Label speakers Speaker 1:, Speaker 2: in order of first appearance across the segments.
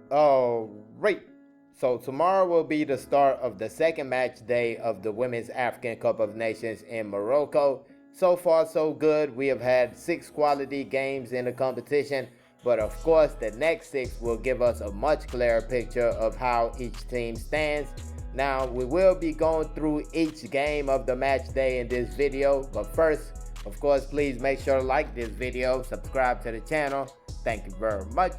Speaker 1: Alright, so tomorrow will be the start of the second match day of the Women's African Cup of Nations in Morocco. So far, so good. We have had 6 quality games in the competition, but of course, the next 6 will give us a much clearer picture of how each team stands. Now, we will be going through each game of the match day in this video, but first, of course, please make sure to like this video, subscribe to the channel. Thank you very much.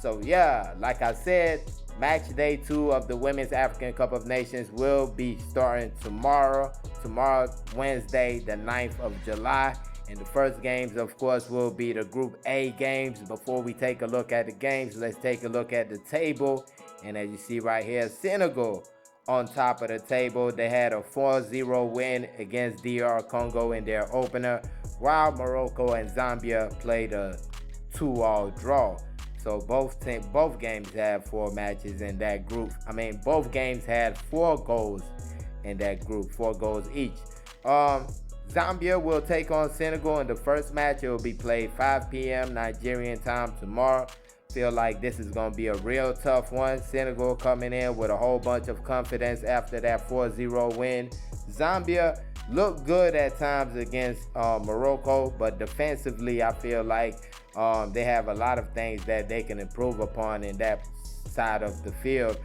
Speaker 1: So yeah, like I said, match day 2 of the Women's African Cup of Nations will be starting tomorrow. Tomorrow, Wednesday, the 9th of July. And the first games, of course, will be the Group A games. Before we take a look at the games, let's take a look at the table. And as you see right here, Senegal on top of the table. They had a 4-0 win against DR Congo in their opener, while Morocco and Zambia played a 2-all draw. So both games had 4 matches in that group. Both games had 4 goals in that group, 4 goals each. Zambia will take on Senegal in the first match. It will be played 5 p.m. Nigerian time tomorrow. Feel like this is going to be a real tough one. Senegal coming in with a whole bunch of confidence after that 4-0 win. Zambia looked good at times against Morocco, but defensively I feel like they have a lot of things that they can improve upon in that side of the field.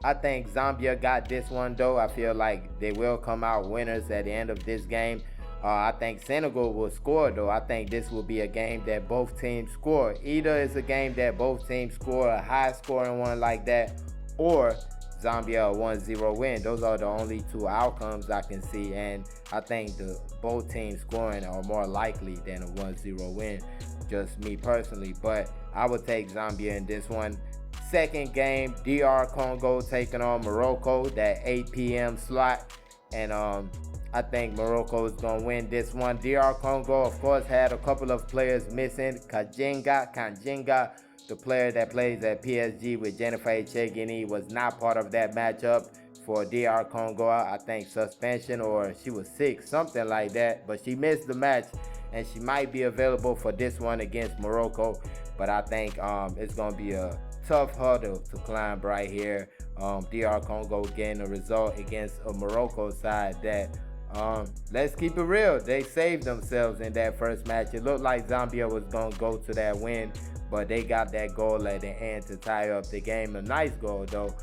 Speaker 1: I think Zambia got this one though. I feel like they will come out winners at the end of this game. I think Senegal will score though. I think this will be a game that both teams score. Either it's a game that both teams score, a high scoring one like that, or Zambia a 1-0 win. Those are the only 2 outcomes I can see, and I think both teams scoring are more likely than a 1-0 win, just me personally. But I would take Zambia in this one. Second game, DR Congo taking on Morocco, that 8 p.m. slot, and I think Morocco is going to win this one. DR Congo, of course, had a couple of players missing. Kanjinga, the player that plays at PSG with Jennifer Echegini, was not part of that matchup for DR Congo. I think suspension, or she was sick, something like that. But she missed the match, and she might be available for this one against Morocco. But I think it's going to be a tough hurdle to climb right here. DR Congo getting a result against a Morocco side that, let's keep it real, they saved themselves in that first match. It looked like Zambia was going to go to that win, but they got that goal at the end to tie up the game. A nice goal though.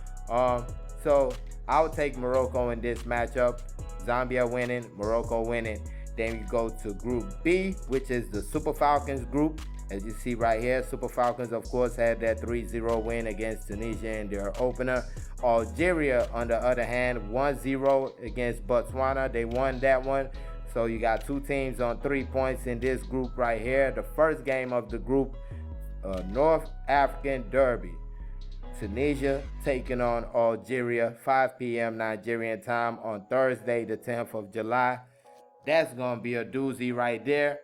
Speaker 1: So I would take Morocco in this matchup. Zambia winning, Morocco winning. Then you go to Group B, which is the Super Falcons group. As you see right here, Super Falcons, of course, had that 3-0 win against Tunisia in their opener. Algeria, on the other hand, 1-0 against Botswana. They won that one. So you got 2 teams on 3 points in this group right here. The first game of the group, North African Derby. Tunisia taking on Algeria, 5 p.m. Nigerian time on Thursday, the 10th of July. That's going to be a doozy right there.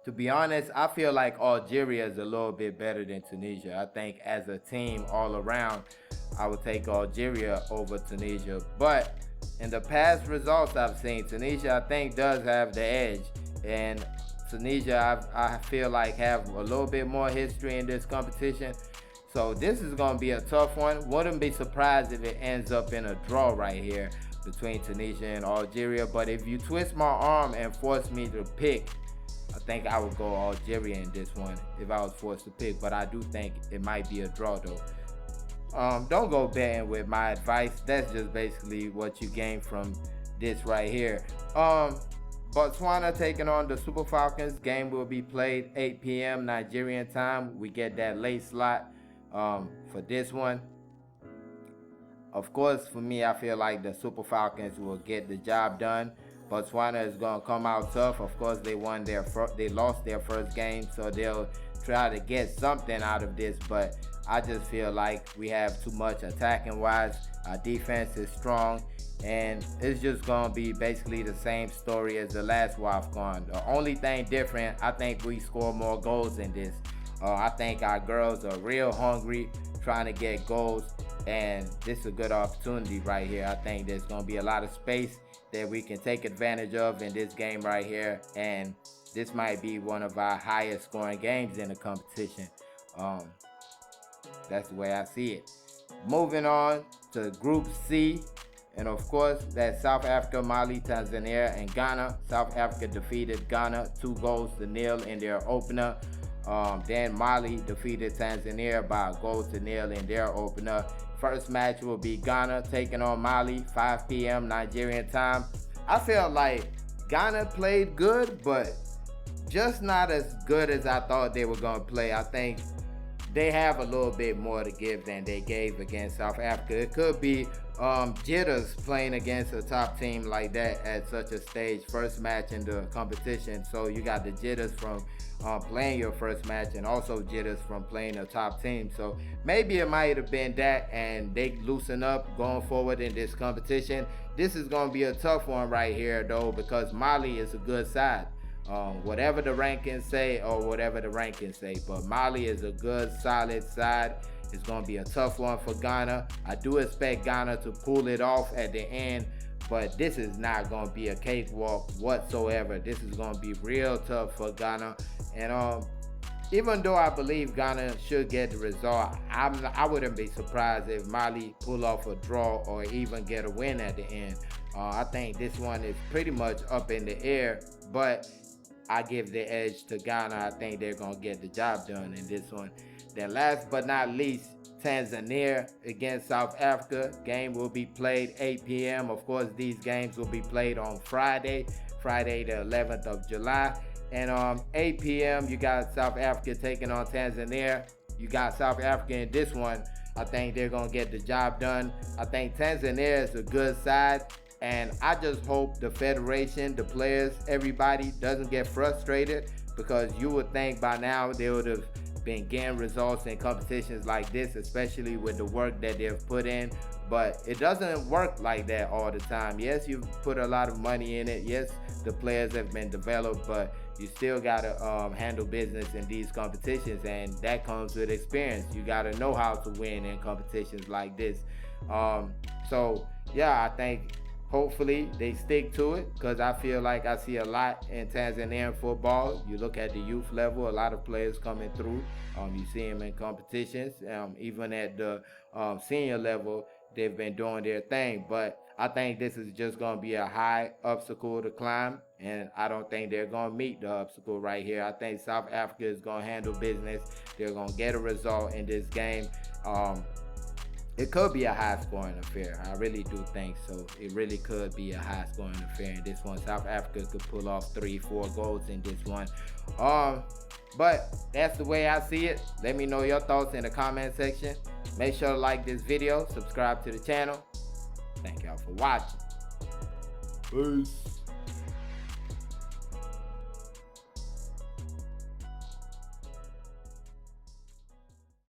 Speaker 1: To be honest, I feel like Algeria is a little bit better than Tunisia. I think as a team all around, I would take Algeria over Tunisia. But in the past results I've seen, Tunisia I think does have the edge. And Tunisia, I feel like have a little bit more history in this competition. So this is going to be a tough one. Wouldn't be surprised if it ends up in a draw right here between Tunisia and Algeria. But if you twist my arm and force me to pick, I think I would go Algeria in this one if I was forced to pick, but I do think it might be a draw though. Don't go betting with my advice. That's just basically what you gain from this right here. Botswana taking on the Super Falcons. Game will be played 8 p.m. Nigerian time. We get that late slot for this one. Of course, for me, I feel like the Super Falcons will get the job done. Botswana is going to come out tough. Of course, they lost their first game, so they'll try to get something out of this. But I just feel like we have too much attacking wise. Our defense is strong, and it's just going to be basically the same story as the last WAFCON. The only thing different, I think we score more goals in this. I think our girls are real hungry, trying to get goals, and this is a good opportunity right here. I think there's going to be a lot of space that we can take advantage of in this game right here, and this might be one of our highest scoring games in the competition. That's the way I see it. Moving on to Group C, and of course, that's South Africa, Mali, Tanzania, and Ghana. South Africa defeated Ghana 2-0 in their opener. Then Mali defeated Tanzania by 1-0 in their opener. First match will be Ghana taking on Mali, 5 p.m. Nigerian time. I felt like Ghana played good, but just not as good as I thought they were going to play. I think they have a little bit more to give than they gave against South Africa. It could be jitters playing against a top team like that at such a stage, first match in the competition. So you got the jitters from playing your first match, and also jitters from playing a top team. So maybe it might have been that, and they loosen up going forward in this competition. This is going to be a tough one right here, though, because Mali is a good side. Whatever the rankings say, but Mali is a good, solid side. It's going to be a tough one for Ghana. I do expect Ghana to pull it off at the end, but this is not going to be a cakewalk whatsoever. This is going to be real tough for Ghana. And even though I believe Ghana should get the result, I wouldn't be surprised if Mali pull off a draw or even get a win at the end. I think this one is pretty much up in the air, but I give the edge to Ghana. I think they're going to get the job done in this one. Then last but not least, Tanzania against South Africa. Game will be played 8 p.m. Of course, these games will be played on Friday the 11th of July. And 8 p.m., you got South Africa taking on Tanzania. You got South Africa in this one. I think they're going to get the job done. I think Tanzania is a good side. And I just hope the federation, the players, everybody doesn't get frustrated, because you would think by now they would have been getting results in competitions like this, especially with the work that they've put in. But it doesn't work like that all the time. Yes, you've put a lot of money in it. Yes, the players have been developed, but you still got to handle business in these competitions, and that comes with experience. You got to know how to win in competitions like this. So, yeah, I think hopefully they stick to it, because I feel like I see a lot in Tanzanian football. You look at the youth level, a lot of players coming through. You see them in competitions. Even at the senior level, they've been doing their thing. But I think this is just going to be a high obstacle to climb, and I don't think they're going to meet the obstacle right here. I think South Africa is going to handle business. They're going to get a result in this game. It could be a high-scoring affair. I really do think so. It really could be a high-scoring affair in this one. South Africa could pull off 3-4 goals in this one. But that's the way I see it. Let me know your thoughts in the comment section. Make sure to like this video, subscribe to the channel. Thank y'all for watching. Peace.